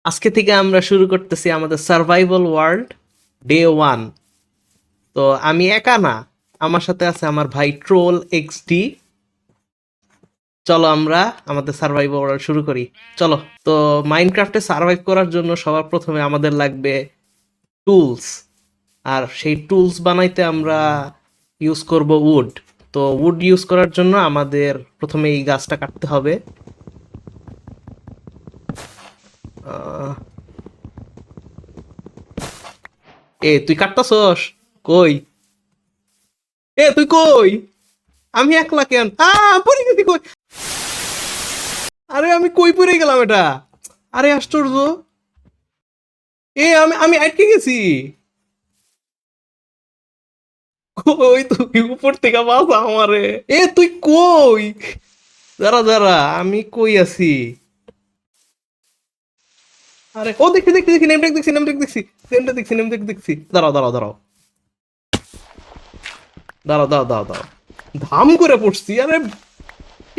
আজকে থেকে আমরা শুরু করতেছি আমাদের সার্ভাইভাল ওয়ার্ল্ড ডে 1। তো আমি একা না, আমার সাথে আছে আমার ভাই ট্রোল এক্সডি। চলো আমরা আমাদের সার্ভাইভাল ওয়ার্ল্ড শুরু করি। চলো। তো মাইনক্রাফটে সার্ভাইভ করার জন্য সবার প্রথমে আমাদের লাগবে টুলস। আর সেই টুলস বানাইতে আমরা ইউজ করব উড। তো উড ইউজ করার জন্য আমাদের প্রথমে এই গাছটা কাটতে হবে। আহ, তুই কাটতাছস? কই? তুই কই? আমি একলা কেন? পড়ে গেছি কই? আরে আমি কই পড়ে গেলাম এটা? আরে আশ্চর্য! আমি আমি আটকে গেছি। কই তুই? উপর থেকে বাঁচা আমারে। তুই কই? দাঁড়া দাঁড়া, আমি কই আছি? আরে ও, দেখছি দেখছি দেখছি, নেমটেক দেখছি, নেমটেক দেখছি, নেমটেক দেখছি, নেমটেক দেখছি। দাঁড়াও দাঁড়াও দাঁড়াও দাঁড়াও দাঁড়াও দাঁড়াও দাঁড়াও। ধাম করে পড়ছি। আরে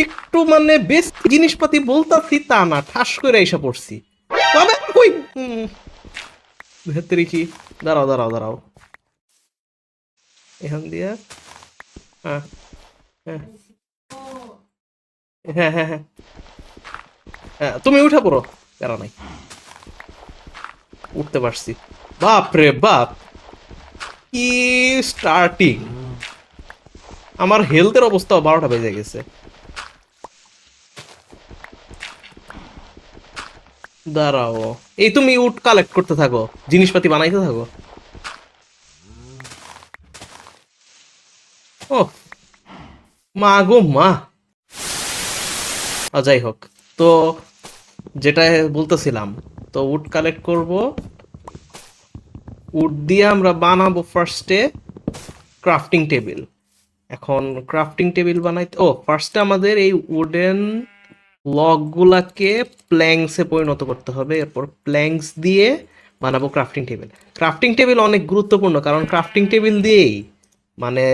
একটু মানে বেশ জিনিসপাতি বলতাছি তা না, ঠাস করে এসে পড়ছি। তবে কই? ভেতরে কি? দাঁড়াও দাঁড়াও দাঁড়াও, এখান দিয়া। হ্যাঁ হ্যাঁ হ্যাঁ হ্যাঁ হ্যাঁ হ্যাঁ, তুমি উঠে পড়ো। প্যারা নাই, উঠতে পারছি। বাপ রে বাপ, কি স্টার্টিং! আমার হেলথের অবস্থা 12টা বেজে গেছে। দাঁড়াও, এই তুমি উড কালেক্ট করতে থাকো, জিনিসপাতি বানাইতে থাকো। ও মা গো মা! যাই হোক, তো যেটা বলতেছিলাম, তো উড কালেক্ট করব। উড দিয়ে আমরা বানাবো ফার্স্টে ক্রাফটিং টেবিল। এখন ক্রাফটিং টেবিল বানাইতে ফার্স্টে আমাদের এই উডেন ব্লকগুলাকে প্ল্যাঙ্কসে পরিণত করতে হবে। এরপর প্ল্যাঙ্কস দিয়ে বানাবো ক্রাফটিং টেবিল। ক্রাফটিং টেবিল অনেক গুরুত্বপূর্ণ, কারণ ক্রাফটিং টেবিল দিয়েই মানে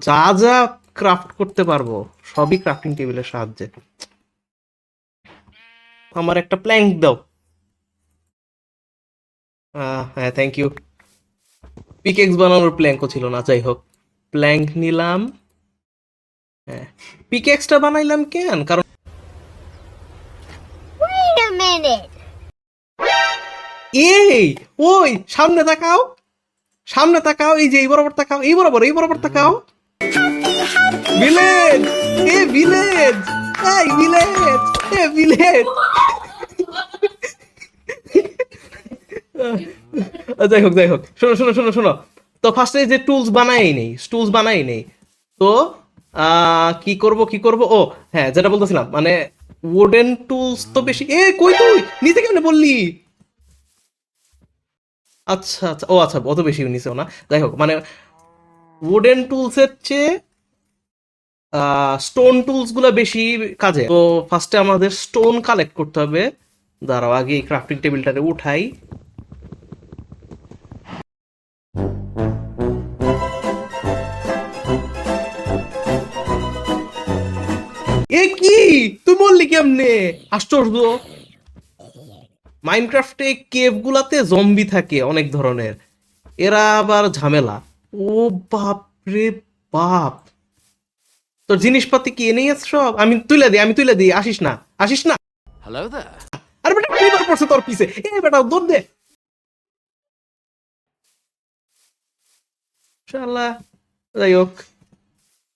যা যা ক্রাফট করতে পারবো সবই ক্রাফটিং টেবিলের সাহায্যে। আমার একটা প্ল্যাঙ্ক দাও। হ্যাঁ, থ্যাংক ইউ। পিকেক্স বানানোর প্ল্যাঙ্কও ছিল না, যাই হোক। প্ল্যাঙ্ক নিলাম। হ্যাঁ, পিকেক্সটা বানাইলাম কেন? কারণ Wait a minute. এই ওই সামনে তাকাও, সামনে তাকাও, এই যে এই বরাবর তাকাও, এই বরাবর, এই বরাবর তাকাও। ভিলেজ! ভিলেজ! এই ভিলেজ! ভিলেজ! যাই হোক যাই হোক, শোনো শোনো শোনো শোনো। তো ফার্স্টে যে টুলস বানাই নেই, টুলস বানাই নেই। তো কি করব কি করব? হ্যাঁ, যেটা বলতেছিলাম, মানে উডেন টুলস তো বেশি। কই তুই? নিচে কেমনে বললি? আচ্ছা আচ্ছা, আচ্ছা, অত বেশি নিচেও না। যাই হোক, মানে উডেন টুলসের চেয়ে স্টোন টুলস গুলো বেশি কাজে। তো ফার্স্টে আমাদের স্টোন কালেক্ট করতে হবে। দাঁড়াও, আগে এই ক্রাফটিং টেবিলটারে উঠাই। কি তুই বললি কেমনে? আশ্চর্য! মাইনক্রাফটে কেভ গুলাতে জম্বি থাকে অনেক ধরনের, এরা আবার ঝামেলা। ও বাপ রে বাপ! তোর জিনিসপাতি কি এনেই আছে সব? আমি তুলে দিই, আমি তুলে দিই, আসিস না, আসিস না। Hello there. আরে বেটা, কইবার পড়ছে তোর পিছে। বেটা দৌড় দে। শালা, যাই হোক,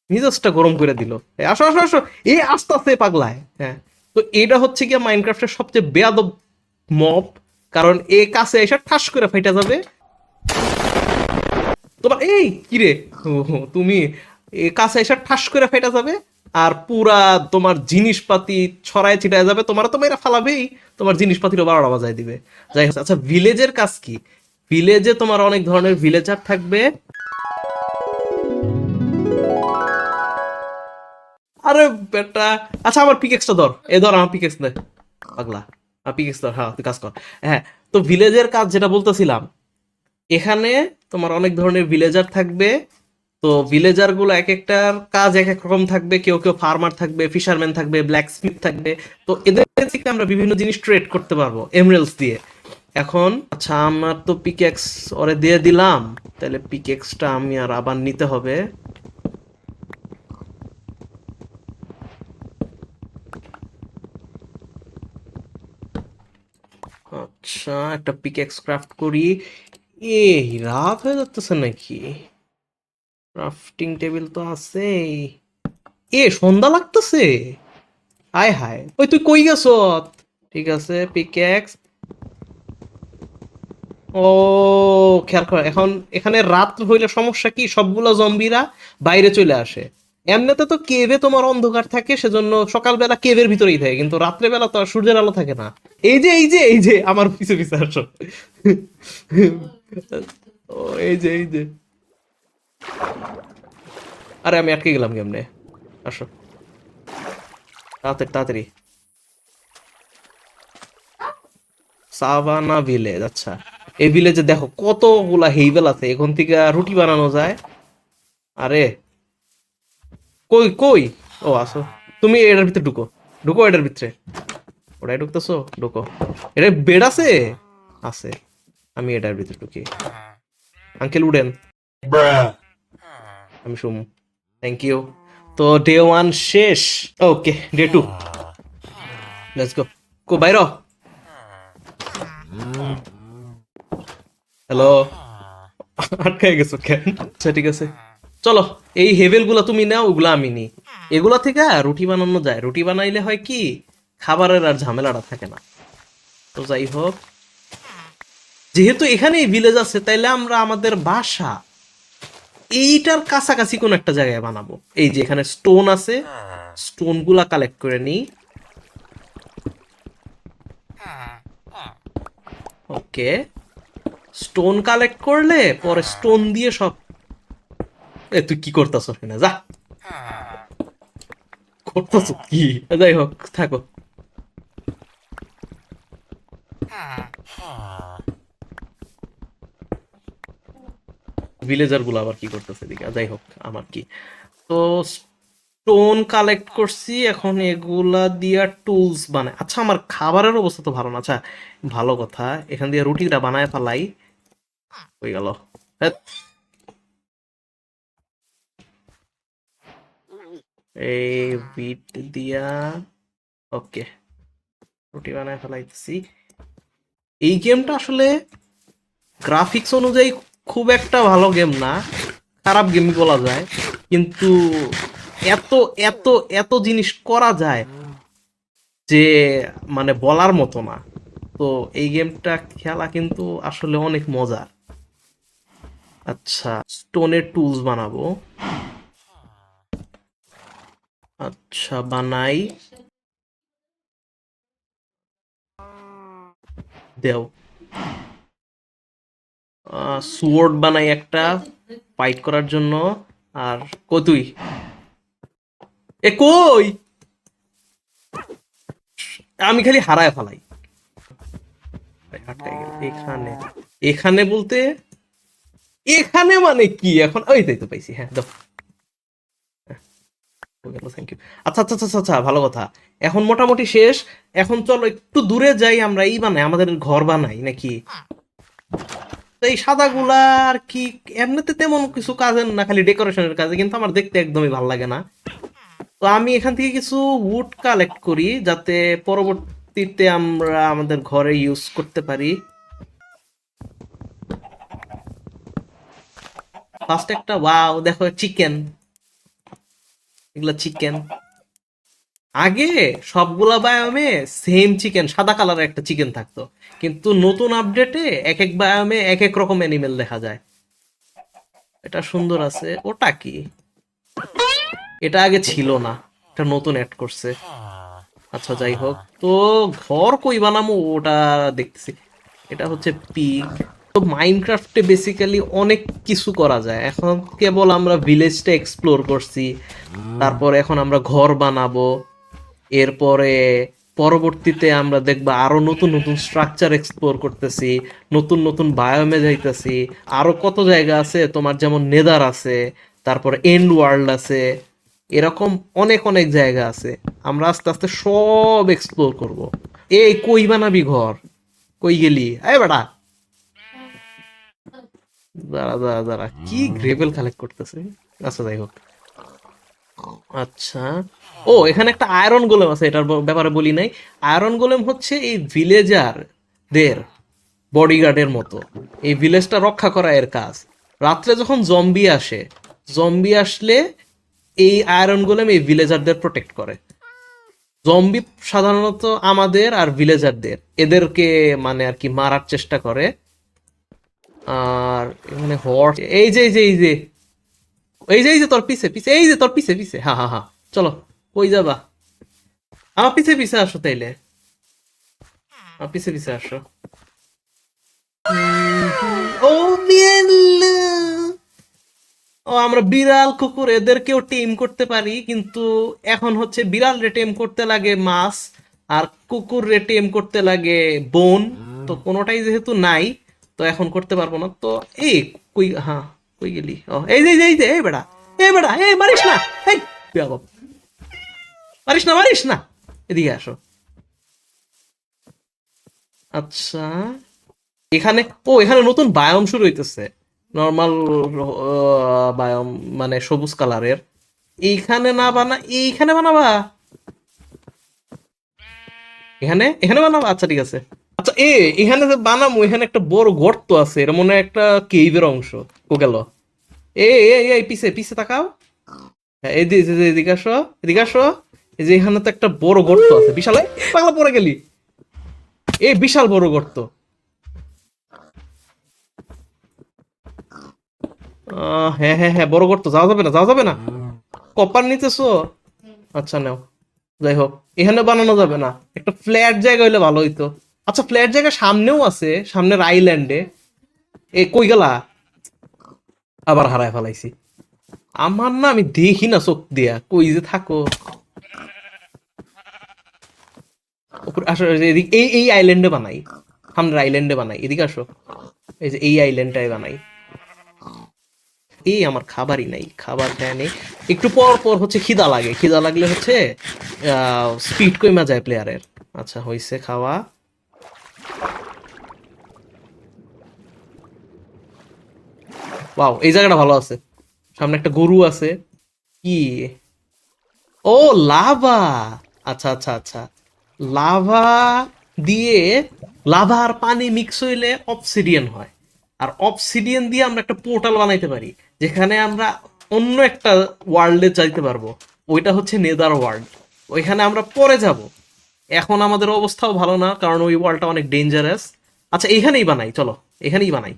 মিজাজটা গরম করে দিল। আসো আসো আসো, আস্তে আস্তে পাগলায়। হ্যাঁ, তো এটা হচ্ছে কি মাইনক্রাফটের সবচেয়ে বেয়াদব মব, কারণ কাছে এসে ঠাস করে ফাইটা যাবে তোমার। কিরে? তুমি কাছে এসে ঠাস করে ফাইটা যাবে, আর পুরা তোমার জিনিসপাতি ছড়ায় ছিটায় যাবে। তোমার তো মেয়েরা ফালাবেই, তোমার জিনিসপাতিরও 12টা বাজায় দিবে। যাই হোক, আচ্ছা, ভিলেজের কাজ কি? ভিলেজে তোমার অনেক ধরনের ভিলেজার থাকবে। আরে বেটা, আচ্ছা, আমার পিকেক্সটা ধর। ধর আমার পিকেক্স দে, পাগলা। পিকেক্স ধর, হ্যাঁ, তুই কাজ কর। হ্যাঁ, তো ভিলেজের কাজ যেটা বলতেছিলাম, এখানে তোমার অনেক ধরনের ভিলেজার থাকবে। তো ভিলেজার গুলো এক একটার কাজ এক এক রকম থাকবে, কেউ কেউ ফার্মার থাকবে, ফিশারম্যান থাকবে, ব্ল্যাক স্মিথ থাকবে। তো এদের থেকে আমরা বিভিন্ন জিনিস ট্রেড করতে পারবো এমরেলস দিয়ে। এখন আচ্ছা, আমার তো পিকেক্স ওরে দিয়ে দিলাম, তাহলে পিকেক্সটা আমি আর আবার নিতে হবে। আচ্ছা, একটা পিকেক্স ক্রাফট করি। এই রাত হয়ে যাচ্ছে নাকি? ক্রাফটিং টেবিল তো আছেই। সন্ধ্যা লাগতেছে। হায় হায়, ওই তুই কই গেছ? ঠিক আছে, পিকেক্স। ও, খেয়াল কর, এখন এখানে রাত হইলে সমস্যা কি, সবগুলো জম্বিরা বাইরে চলে আসে। এমনিতে তো কেভে তোমার অন্ধকার থাকে, সেজন্য সকালবেলা কেভের ভিতরেই থাকে, কিন্তু রাত্রে বেলা তো আর সূর্যের আলো থাকে না। এই যে আমার পিছে পিছে আসো। ও, এই যে আরে আমি আটকে গেলাম কেমনে? আসো, তাড়াতাড়ি তাড়াতাড়ি। সাভানা ভিলেজ, আচ্ছা। এই ভিলেজে দেখো কতগুলা হেইভেল আছে, এখান থেকে রুটি বানানো যায়। আরে কই কই? ও, আসো। তুমি এটার ভিতরে ঢুকো, ঢুকো এটার ভিতরে। ওটাই ঢুকতেছো, ঢুকো। এটা বেড আছে? আছে। আমি এটার ভিতরে ঢুকি। আঙ্কেল উডেন, আমি শুম। Thank you. তো ডে 1 শেষ। ওকে, ডে 2, লেটস গো। বাইর। হ্যালো। আটকায় গেছো কেন? আচ্ছা ঠিক আছে, চলো। এই হেভেল গুলা তুমি নাও, ওগুলা আমি নিই। এগুলা থেকে রুটি বানানো যায়, রুটি বানাইলে হয় কি, খাবারের আর ঝামেলাটা থাকে না। তো যাই হোক, যেহেতু এখানেই ভিলেজ আছে, তাইলে আমরা আমাদের বাসা এইটার কাছাকাছি কোন একটা জায়গায় বানাবো। এই যে এখানে স্টোন আছে, স্টোন গুলা কালেক্ট করে নিই। ওকে, স্টোন কালেক্ট করলে পরে স্টোন দিয়ে সব। তুই কি করতেছ না, যা। করতেছ কি? যাই হোক, থাকো। ভিলেজার গুলো আবার কি করতেছে এদিকে? যাই হোক, আমার কি। তো স্টোন কালেক্ট করছি, এখন এগুলা দিয়া টুলস বানায়। আচ্ছা, আমার খাবারের অবস্থা তো ভালো না। আচ্ছা, ভালো কথা, এখান দিয়ে রুটিটা বানায় ফেলাই। হয়ে গেল। ধ্যাৎ, এই বিট দিয়া। ওকে, রুটি বানায় ফেলাইতেছি। এই গেমটা আসলে গ্রাফিক্স অনুযায়ী খুব একটা ভালো গেম না, খারাপ গেমই বলা যায়। কিন্তু এত এত এত জিনিস করা যায় যে মানে বলার মতো না। তো এই গেমটা খেলা কিন্তু আসলে অনেক মজার। আচ্ছা, স্টোনের টুলস বানাবো। আচ্ছা, বানাই। দেও। সুয়ার্ড বানাই একটা, ফাইট করার জন্য। আর কতুই, এ কই? আমি খালি হারায় ফেলাই। আটকাই গেল এখানে। এখানে বলতে এখানে মানে কি এখন? ওই তাই তো পাইছি, হ্যাঁ দাও। Thank you. আচ্ছা আচ্ছা আচ্ছা আচ্ছা, ভালো কথা। এখন মোটামুটি শেষ। এখন চলো একটু দূরে যাই, আমরা এই বানাই, আমাদের ঘর বানাই নাকি। তো এই সাদাগুলা আর কি, এমনিতে তেমন কিছু কাজের না, খালি ডেকোরেশনের কাজে, কিন্তু আমার দেখতে একদমই ভালো লাগে না। তো আমি এখান থেকে কিছু উড কালেক্ট করি, যাতে পরবর্তীতে আমরা আমাদের ঘরে ইউজ করতে পারি। ফার্স্ট একটা, ওয়াও দেখো, চিকেন। এগুলা চিকেন। আগে সবগুলা বায়োমে সেম চিকেন, সাদা কালারের একটা চিকেন থাকতো, কিন্তু নতুন আপডেটে এক এক বায়োমে এক এক রকম অ্যানিমেল দেখা যায়। এটা সুন্দর আছে। ওটা কি? এটা আগে ছিল না, এটা নতুন অ্যাড করছে। আচ্ছা যাই হোক, তো ঘর কই বানামো ওটা দেখতেছি। এটা হচ্ছে পিগ। তো মাইনক্রাফটে বেসিক্যালি অনেক কিছু করা যায়। এখন কেবল আমরা ভিলেজটা এক্সপ্লোর করছি, তারপর এখন আমরা ঘর বানাবো। এরপরে পরবর্তীতে আমরা দেখবা আরো নতুন নতুন স্ট্রাকচার এক্সপ্লোর করতেছি, নতুন নতুন বায়োমে যাইতেছি। আরো কত জায়গা আছে তোমার, যেমন নেদার আছে, তারপর এন্ড ওয়ার্ল্ড আছে, এরকম অনেক অনেক জায়গা আছে। আমরা আস্তে আস্তে সব এক্সপ্লোর করব। এই কই বানাবি ঘর? কই গেলি? এই বেটা, দাঁড়া দাঁড়া দাঁড়া, কি গ্রেভেল কালেক্ট করতেছে। আচ্ছা যাই হোক। আচ্ছা, ও এখানে একটা আয়রন গোলেম আছে, এটার ব্যাপারে বলি নাই। আয়রন গোলেম হচ্ছে এই ভিলেজারদের বডিগার্ডের মতো। এই ভিলেজটা রক্ষা করা এর কাজ। রাত্রে যখন জম্বি আসে, জম্বি আসলে এই আয়রন গোলেম এই ভিলেজারদের প্রোটেক্ট করে। জম্বি সাধারণত আমাদের আর ভিলেজারদের এদেরকে মানে আর কি মারার চেষ্টা করে। আর এখানে হর্স, এই যে তোর পিছে পিছে, এই যে তোর পিছে পিছে, হ্যাঁ হ্যাঁ হ্যাঁ, চলো। কই যাবা? আমার পিছে পিছে আসো তাইলে, আমার পিছে পিছে আসো। ও বিয়াল্লা! ও আমরা বিড়াল কুকুর এদেরকেও টেম করতে পারি, কিন্তু এখন হচ্ছে বিড়াল রে টেম করতে লাগে মাছ, আর কুকুর রে টেম করতে লাগে বোন। তো কোনোটাই যেহেতু নাই, তো এখন করতে পারবো না। তো এই কই, হ্যাঁ, কই গেলি? ও এই যে এই বেড়া, এই বেড়া, এই মারিস না, এই বেয়াদব, মারিস না মারিস না, এদিকে আসো। আচ্ছা, এখানে, ও এখানে নতুন বায়োম শুরু হইতেছে। নর্মাল বায়োম, মানে সবুজ কালারের। এইখানে না বানা, এইখানে বানাবা? এখানে এখানে বানাবা? আচ্ছা ঠিক আছে। আচ্ছা এখানে যে বানাবো, এখানে একটা বড় গর্ত আছে, এটা মনে হয় একটা কেইভের অংশ। ও গেল। এই পিছে পিছে তাকাও। হ্যাঁ, এদিকে আসো, এদিকে আসো। এই যে এখানে তো একটা বড় গর্ত আছে, বিশাল। এই, পাগলা পড়ে গেলি। এই বিশাল বড় গর্ত। হ্যাঁ হ্যাঁ হ্যাঁ, বড় গর্ত, যাওয়া যাবে না, যাওয়া যাবে না। কপার নিতেছো? আচ্ছা নাও। যাই হোক, এখানে বানানো যাবে না, একটা ফ্ল্যাট জায়গা হইলে ভালো হইতো। আচ্ছা, ফ্ল্যাট জায়গা সামনেও আছে, সামনের আইল্যান্ডে। এ কই গেলা? আবার হারায় ফেলাইছি। আমার না, আমি দেখি না চোখ দিয়া, কই যে থাকো। আসো, এই যে এই আইল্যান্ডে বানাই, সামনের আইল্যান্ডে বানাই, এদিকে আসো। এই যে এই আইল্যান্ডটাই বানাই। এই আমার খাবারই নাই, খাবার দেয় নেই। একটু পর পর হচ্ছে খিদা লাগে, খিদা লাগলে হচ্ছে স্পিড কমে যায় প্লেয়ারের। আচ্ছা হইছে খাওয়া। ওয়াও, এই জায়গাটা ভালো আছে। সামনে একটা গরু আছে। কি? ও, লাভা! আচ্ছা আচ্ছা আচ্ছা, লাভা দিয়ে, লাভা আর পানি মিক্স হইলে অবসিডিয়ান হয়। আর অবসিডিয়ান দিয়ে আমরা একটা পোর্টাল বানাইতে পারি, যেখানে আমরা অন্য একটা ওয়ার্ল্ডে যাইতে পারবো। ওইটা হচ্ছে নেদার ওয়ার্ল্ড। ওইখানে আমরা পরে যাব। এখন আমাদের অবস্থাও ভালো না, কারণ ওই ওয়ার্ল্ডটা অনেক ডেঞ্জারাস। আচ্ছা, এখানেই বানাই, চলো, এখানেই বানাই।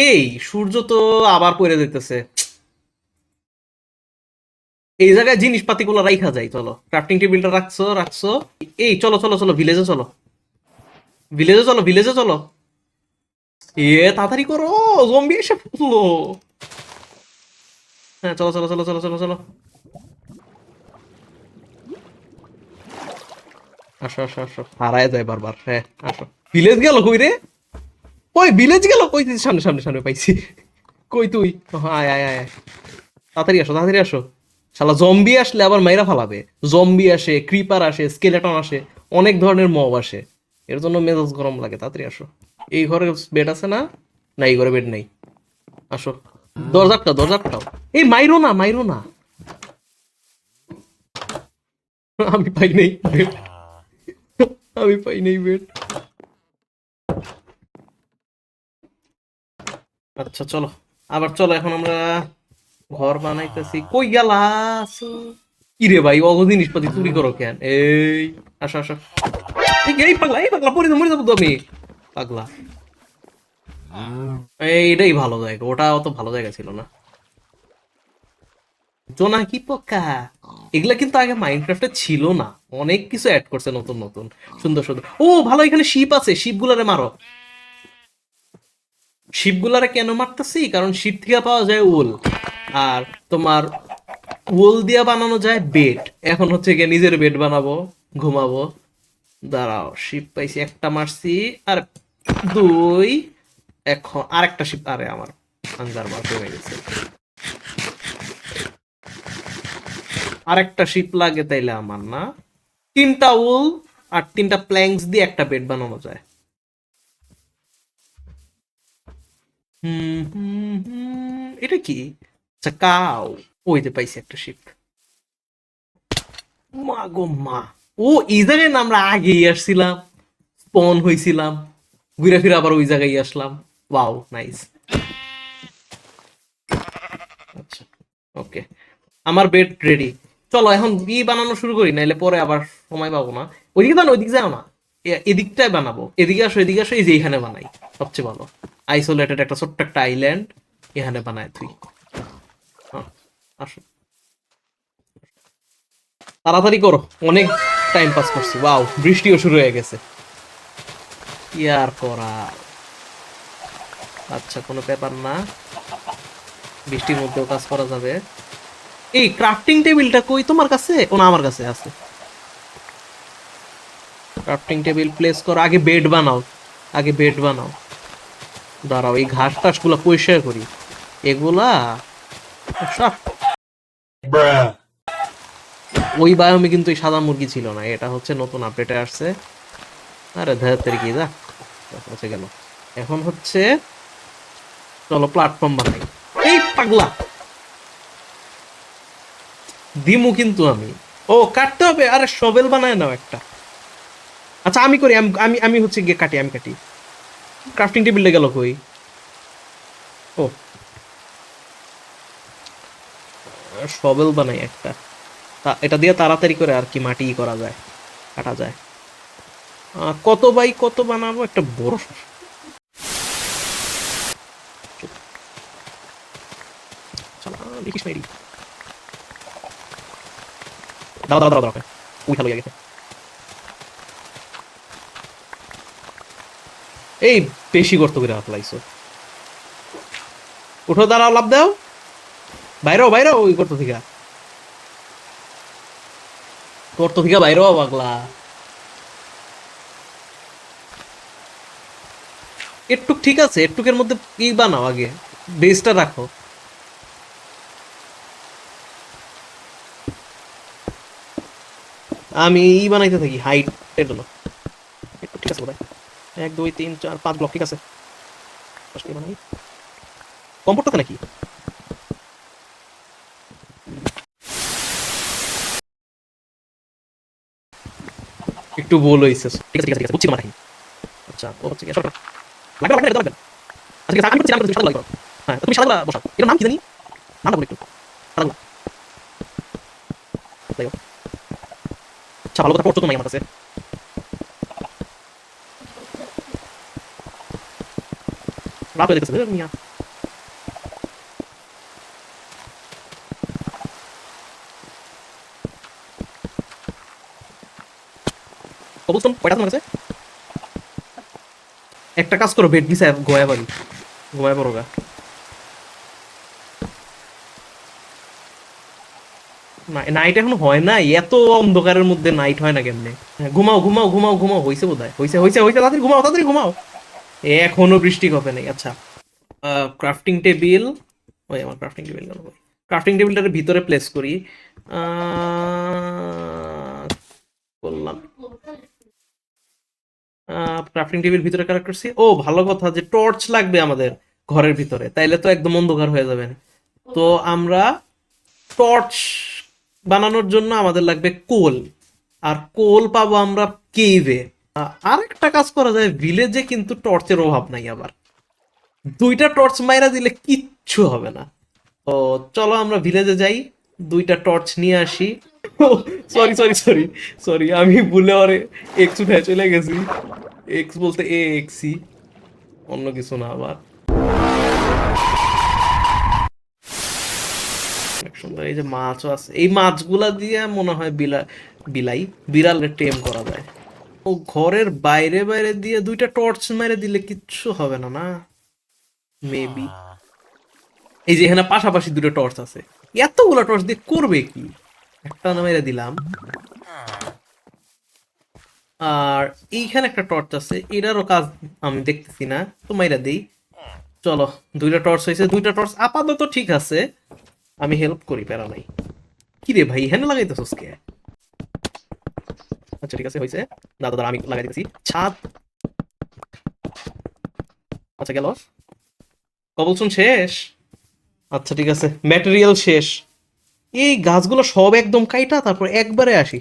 এই সূর্য তো আবার পড়ে যেতেছে। এই জায়গায় জিনিসপাতি গুলো রাইখা যায়, চলো। ক্রাফটিং টেবিলটা রাখছো রাখছো। এই চলো চলো চলো, ভিলেজে চলো, ভিলেজে চলো, ভিলেজে চলো। তাড়াতাড়ি করো, জম্বি এসে পড়লো। হ্যাঁ, চলো চলো চলো চলো চলো চলো। আসো আসো আসো, হারায় যায় বারবার। হ্যাঁ, আসো। ভিলেজ গেল কই রে? ওই ভিলেজ গেল কই? সামনে সামনে সামনে পাইছি। কই তুই? আয় আয় আয় আয়। তাড়াতাড়ি আসো, তাড়াতাড়ি আসো। শালা জম্বি আসলে আবার মাইরা ফালাবে। জম্বি আসে, ক্রিপার আসে, স্কেলেটন আসে, অনেক ধরনের মব আসে। এর জন্য মেজাজ গরম লাগে। তাড়াতাড়ি আসো। এই ঘরে বেড আছে না? না, এই ঘরে বেড নেই। আসো। দরজাটাও দরজাটাও। এই মাইরো না, মাইরো না। আমি পাই নাই বেড, আমি পাই নাই বেড। আচ্ছা চলো, আবার চলো। এখন আমরা ঘর বানাইতেছি। কই গেলা? কি রে ভাই, অগ জিনিসপাতি চুরি করো কেন? এই আসো আসো। এই পাগলা, এই পাগলা, পড়ে মরে যাবো তো আমি। পাগলা। এইটাই ভালো জায়গা, ওটা অত ভালো জায়গা ছিল না। জোনাকি পোকা, এগুলা কিন্তু আগে মাইনক্রাফটে ছিল না। অনেক কিছু অ্যাড করছে নতুন নতুন, সুন্দর সুন্দর। ও ভালো, এখানে শিপ আছে, শিপগুলারে মারো। শিপগুলারে কেন মারতেছি? কারণ শিপ থেকে পাওয়া যায় উল। আর তোমার উল দিয়া বানানো যায় বেড। এখন হচ্ছে গিয়ে নিজের বেড বানাবো, ঘুমাবো। দাঁড়াও, শিপ পাইছি, একটা মারছি। আর দুই। এখন আরেকটা শিপ, আরে আমার আঙ্গার বার হয়ে গেছে। আরেকটা শিপ লাগে তাইলে আমার, না? 3টা উল আর 3টা প্ল্যাঙ্কস দিয়ে একটা বেড বানানো যায়। এটা কি? আচ্ছা, কাউ। ওই যে পাইছি একটা শিপ। মা গো মা! ও, এই জায়গায় না আমরা আগেই আসছিলাম, স্পন হইছিলাম, ঘুরে ফিরে আবার ওই জায়গায় আসলাম। Wow, nice. আচ্ছা, ওকে, আমার বেড রেডি। চলো এখন বি বানানো শুরু করি, নাইলে পরে আবার সময় পাবো না। ওইদিকে যাও না, ওইদিকে যাও না, এদিকটাই বানাবো। এদিকে আসো, এদিকে আসো, এই যে এইখানে বানাই, সবচেয়ে ভালো। আইসোলেটেড একটা ছোট্ট একটা আইল্যান্ড এখানে বানায় তুই। হ্যাঁ, আসো, তাড়াতাড়ি করো, অনেক টাইম পাস করছি। ওয়াও, বৃষ্টিও শুরু হয়ে গেছে। কি আর করা। আচ্ছা, কোনো ব্যাপার না, বৃষ্টির মধ্যেও কাজ করা যাবে। এই ক্রাফটিং টেবিলটা কই তোমার কাছে? ও না, আমার কাছে আছে। ক্রাফটিং টেবিল প্লেস করো, আগে বেড বানাও, আগে বেড বানাও। দাঁড়াও, এই ঘাস টাস গুলা পরিষ্কার করি, এগুলা সব। ওই বায়োমে কিন্তু এই সাদা মুরগি ছিল না, এটা হচ্ছে নতুন আপডেটে আসছে। আরে ধর কি যা হচ্ছে গেল। এখন হচ্ছে চলো প্ল্যাটফর্ম বানাই। এই পাগলা, দিমু কিন্তু আমি। ও, কাটতে হবে, আরে শবেল বানায় নাও একটা। আচ্ছা, আমি করি, আমি আমি আমি হচ্ছে গিয়ে কাটি, আমি কাটি। ক্রাফটিং টেবিলটা গেল কই? ও, শবেল বানাই একটা। এটা দিয়ে তাড়াতাড়ি করে আর কি মাটি করা যায়, কাটা যায়। কত বাই কত বানাবো একটা বড়? দেখিস না এদিকে। দাঁড়া দাঁড়া দাঁড়া দাঁড়া, ওই ভালো গেছে। এই বেশি গর্ত করে ফেলাইছো। উঠো, দাঁড়াও, লাভ দাও, বাইরেও বাইরেও ওই গর্ত থেকে বাইরেও পাগলা। একটুক ঠিক আছে, একটুকের মধ্যে বানাও, আগে বেসটা রাখো। আমি বানাইতে থাকি হাইট এর জন্য। একটু ঠিক আছে বোধ হয়, 1 2 3 4 5 ব্লক ঠিক আছে। ফার্স্টে বানাই, কম পড়তেছে নাকি? একটু ভুল হয়েছে, ঠিক আছে ঠিক আছে ঠিক আছে, বুঝছি তোমার কাহিনী। আচ্ছা, ও হচ্ছে কি সরকার লাগবে লাগবে লাগবে। আচ্ছা ঠিক আছে, আমি করছি, আমি করছি, সাদা লাগবে। হ্যাঁ, তুমি সাদাগুলা বসাও, এর নাম কি জানি, নামটা বলো একটু। সাদাগুলা, যাই হোক। আচ্ছা, ভালো কথা পড়ছো তুমি আমার কাছে। রাত হয়ে যেতেছে মিয়া। কবুলস্টোন কয়টা তোমার কাছে? একটা কাজ করো, বেড বিছায় গোয়া বাড়ি, ঘুমায় পড়ো গা। না, নাইট এখনো হয় না, এত অন্ধকারের মধ্যে নাইট হয় না কেমনে? হ্যাঁ, ঘুমাও ঘুমাও ঘুমাও ঘুমাও, হইছে বোধ হয়, হইছে হইছে হইছে, তাড়াতাড়ি ঘুমাও, তাড়াতাড়ি ঘুমাও। এখনো বৃষ্টি কপে নেই। আচ্ছা, ক্রাফটিং টেবিল, ওই আমার ক্রাফটিং টেবিল গেল, ক্রাফটিং টেবিলটার ভিতরে প্লেস করি। করলাম, ক্রাফটিং টেবিল ভিতরে কানেক্ট করছি। ও ভালো কথা, যে টর্চ লাগবে আমাদের ঘরের ভিতরে, তাইলে তো একদম অন্ধকার হয়ে যাবে। তো আমরা টর্চ বানানোর জন্য আমাদের লাগবে কোল, আর কোল পাবো আমরা কেইভে। আরেকটা কাজ করা যায়, ভিলেজে কিন্তু টর্চের অভাব নাই আবার, 2টা টর্চ মাইরা দিলে কিচ্ছু হবে না। তো চলো আমরা ভিলেজে যাই, 2টা টর্চ নিয়ে আসি। সরি সরি সরি সরি, আমি ভুলে ওরে এক্স উঠে চলে গেছি। এক্স বলতে এ এক্সি, অন্য কিছু না আবার। অনেক সুন্দর, এই যে মাছও আছে, এই মাছগুলা দিয়ে মনে হয় বিড়ালের টেম করা যায়। ও, ঘরের বাইরে বাইরে দিয়ে 2টা টর্চ মেরে দিলে কিচ্ছু হবে না, না? মেবি এই যে এখানে পাশাপাশি 2টো টর্চ আছে, এতগুলো টর্চ দিয়ে করবে কি? একটা না মেরে দিলাম। আর এইখানে একটা টর্চ আছে, এটারও কাজ আমি দেখতেছি না, তো মাইরা দিই। চলো, 2টা টর্চ হয়েছে, 2টা টর্চ আপাতত ঠিক আছে, আমি হেল্প করি, প্যারা নাই। কি রে ভাই এখানে লাগাইতেছস কে? আচ্ছা ঠিক আছে হয়েছে, দাদা দাদা আমি লাগাই দিতেছি ছাদ। আচ্ছা গেল, কবলস্টোন শেষ। আচ্ছা ঠিক আছে, ম্যাটেরিয়াল শেষ। এই গাছগুলো সব একদম কাইটা তারপর একবারে আসি।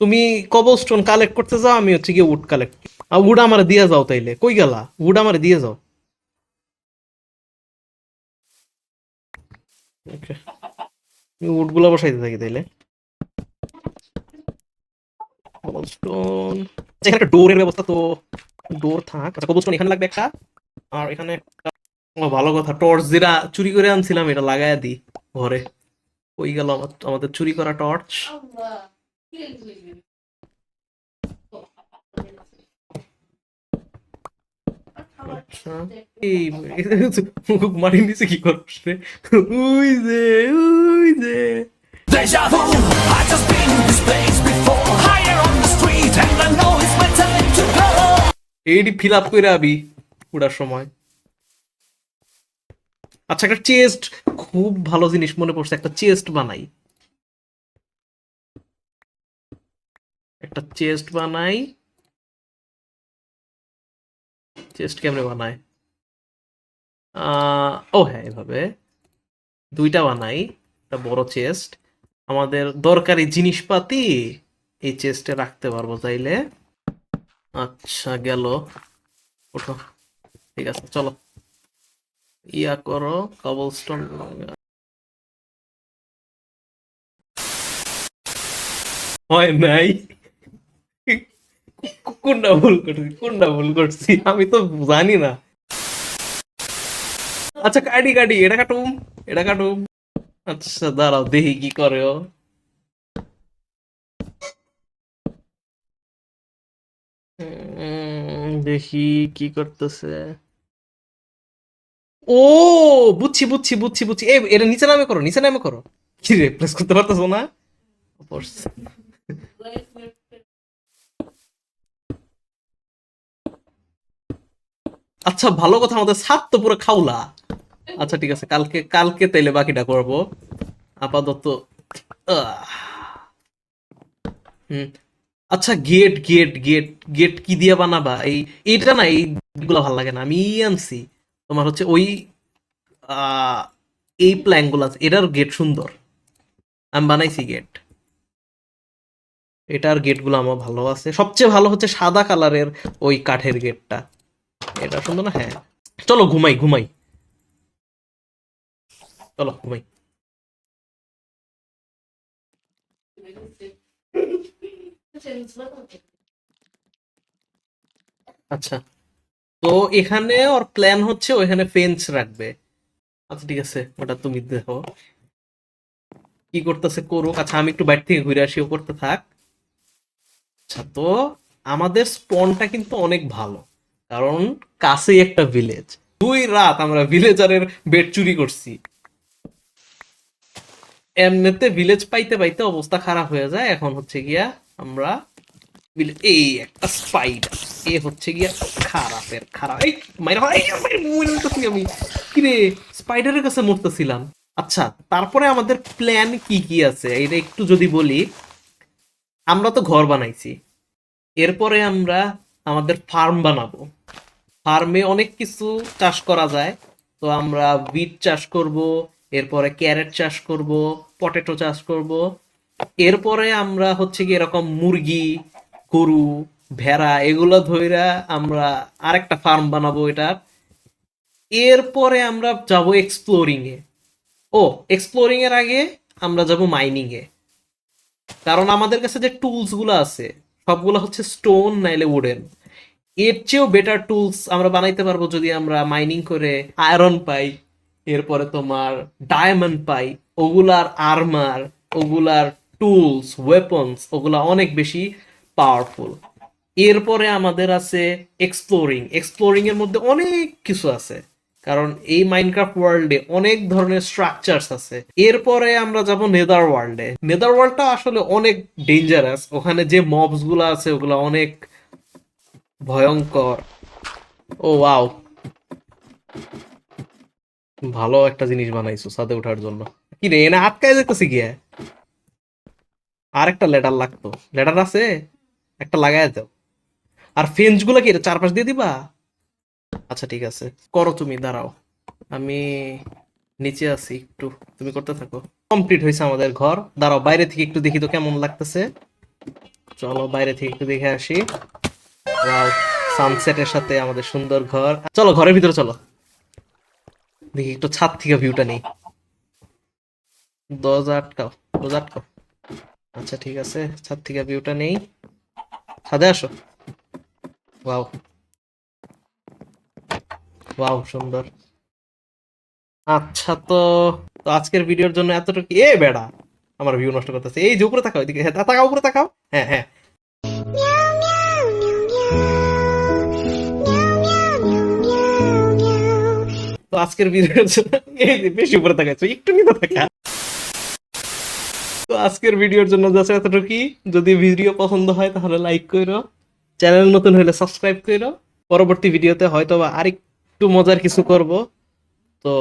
তুমি কবলস্টোন কালেক্ট করতে যাও, আমি হচ্ছে গিয়ে উড কালেক্ট। আর উড আমারে দিয়ে যাও তাইলে, কই গেলা? উড আমারে দিয়ে যাও। ওকে, উড গুলা বসাইতে থাকি তাইলে। কবলস্টোন, এখানে একটা ডোরের ব্যবস্থা তো, ডোর থাক। আচ্ছা কবলস্টোন এখানে লাগবে একটা, আর এখানে একটা। ও ভালো কথা, টর্চ যেটা চুরি করে আনছিলাম এটা লাগাইয়া দিই ঘরে। ওই গেল আমাদের চুরি করা টর্চ। আচ্ছা এই মাটির নিচে কি করছ রে? ওই যে, ওই যে Deja vu, I just been in this place before. Higher on the street, and I know it's my time to go. Eighty fill up করে আবি পুরার সময়। আচ্ছা একটা চেস্ট, খুব ভালো জিনিস মনে পড়ছে, একটা চেস্ট বানাই। একটা চেস্ট বানাই। চেস্ট কেমনে বানায়? ও হ্যাঁ এভাবে দুইটা বানাই, একটা বড় চেস্ট। আমাদের দরকারি জিনিসপাতি এই চেস্টে রাখতে পারবো চাইলে। আচ্ছা গেল, ওঠো। ঠিক আছে চলো, ইয়া করো কবলস্টোন। হয় নাই। কোনটা ভুল করছি, কোনটা ভুল করছি আমি তো জানি না। আচ্ছা কাটি কাটি, এটা কাটুম, এটা কাটুম। আচ্ছা দাঁড়াও দেখি কি করে ও। দেখি কি করতেছে। ও বুঝছি বুঝছি বুঝছি বুঝছি, এটা নিচে নামে করো, নিচে নামে করো। কি রে প্রেস করতে পারতেছো না? পড়ছে। আচ্ছা ভালো কথা, আমাদের ছাদ তো পুরো খাওলা। আচ্ছা ঠিক আছে, কালকে কালকে তাইলে বাকিটা করবো আপাতত। আহ, হুম। আচ্ছা গেট গেট গেট গেট কি দিয়ে বানাবা? এইটা না, এইগুলো ভালো লাগে না, আমি আনছি তোমার হচ্ছে ওই আহ, এই প্ল্যান গুলো আছে, এটার গেট সুন্দর, আমি বানাইছি গেট। এটার গেট গুলো আমার ভালো আছে, সবচেয়ে ভালো হচ্ছে সাদা কালারের ওই কাঠের গেটটা। এটা সুন্দর না? হ্যাঁ চলো ঘুমাই ঘুমাই, চলো ঘুমাই। আচ্ছা তো এখানে ওর প্ল্যান হচ্ছে ওইখানে ফেন্স রাখবে। আচ্ছা ঠিক আছে, ওটা তুমি দেখো কি করতেছে করুক। আচ্ছা আমি একটু বাইরে থেকে ঘুরে আসি, ও করতে থাক। আচ্ছা তো আমাদের স্পনটা কিন্তু অনেক ভালো, কারণ কাছেই একটা ভিলেজ। 2 রাত আমরা ভিলেজারের বেড চুরি করছি। এমনিতে ভিলেজ পাইতে পাইতে অবস্থা খারাপ হয়ে যায়, এখন হচ্ছে গিয়া আমরা এই একটা স্পাইডার, এ হচ্ছে গিয়া খারাপের খারাপ। এই মাইরা হয়, এই মরে যেতেছি আমি। কিরে স্পাইডারের কাছে মরতেছিলাম। আচ্ছা তারপরে আমাদের প্ল্যান কি কি আছে এটা একটু যদি বলি। আমরা তো ঘর বানাইছি, এরপরে আমরা আমাদের ফার্ম বানাবো। ফার্মে অনেক কিছু চাষ করা যায়, তো আমরা বিট চাষ করব, এরপরে ক্যারেট চাষ করব, পটেটো চাষ করব। এরপরে আমরা হচ্ছে কি এরকম মুরগি, গরু, ভেড়া এগুলো ধইরা আমরা আরেকটা ফার্ম বানাবো এটা। এরপরে আমরা যাব এক্সপ্লোরিং এ। ও এক্সপ্লোরিং এর আগে আমরা যাব মাইনিং এ, কারণ আমাদের কাছে যে টুলস গুলো আছে সবগুলো হচ্ছে স্টোন নাইলে উডেন। এর চেয়েও বেটার টুলস আমরা বানাইতে পারবো যদি আমরা মাইনিং করে আয়রন পাই, এরপরে তোমার ডায়মন্ড পাই। ওগুলার আর্মার, ওগুলার টুলস ওয়েপন্স ওগুলা অনেক বেশি পাওয়ারফুল। এরপরে আমাদের আছে এক্সপ্লোরিং। এক্সপ্লোরিং এর মধ্যে অনেক কিছু আছে, কারণ এই মাইনক্রাফট ওয়ার্ল্ডে অনেক ধরনের স্ট্রাকচারস আছে। এরপরে আমরা যাব নেদার ওয়ার্ল্ডে। নেদার ওয়ার্ল্ডটা আসলে অনেক ডেঞ্জারাস, ওখানে যে মবস গুলো আছে ওগুলা অনেক ভয়ঙ্কর। ও ওয়াও, ভালো একটা জিনিস বানাইছো ছাদে ওঠার জন্য। কি রে এনে আটকায় যেতেছি গিয়া। আর একটা লেডার লাগতো, লেডার আছে, একটা লাগাই দাও। আর ফেঞ্চ গুলা কি এটা চারপাশ দিয়ে দিবা? আচ্ছা ঠিক আছে, করো তুমি, দাঁড়াও আমি নিচে আছি একটু, তুমি করতে থাকো। কমপ্লিট হয়েছে আমাদের ঘর। দাঁড়াও বাইরে থেকে একটু দেখি তো কেমন লাগতেছে। চলো বাইরে থেকে একটু দেখে আসি। ওয়াও, সানসেটের সাথে আমাদের সুন্দর ঘর। চলো ঘরের ভিতরে চলো, দেখি একটু ছাদ থেকে ভিউটা নেই। দরজা আটকাও, দরজা আটকাও। আচ্ছা ঠিক আছে, ছাদ থেকে ভিউটা নেই। ছাদে আসো। ওয়াও, ওয়াও সুন্দর। আচ্ছা তো, তো আজকের ভিডিওর জন্য এতটুকু। এ বেড়া, আমার ভিউ নষ্ট করতেছে। এই যে উপরে তাকাও, এদিকে হ্যাঁ, তাকাও উপরে তাকাও। হ্যাঁ হ্যাঁ, তো আজকের ভিডিওর জন্য এই যে বেশি উপরে তাকাচ্ছ, একটু নিচে তাকা। তো আজকের ভিডিওর জন্য জাস্ট এতটুকুই। যদি ভিডিও পছন্দ হয় তাহলে লাইক করো, চ্যানেল নতুন হলে সাবস্ক্রাইব করো। পরবর্তী ভিডিওতে হয়তো বা আরেকটু মজার কিছু করব। তো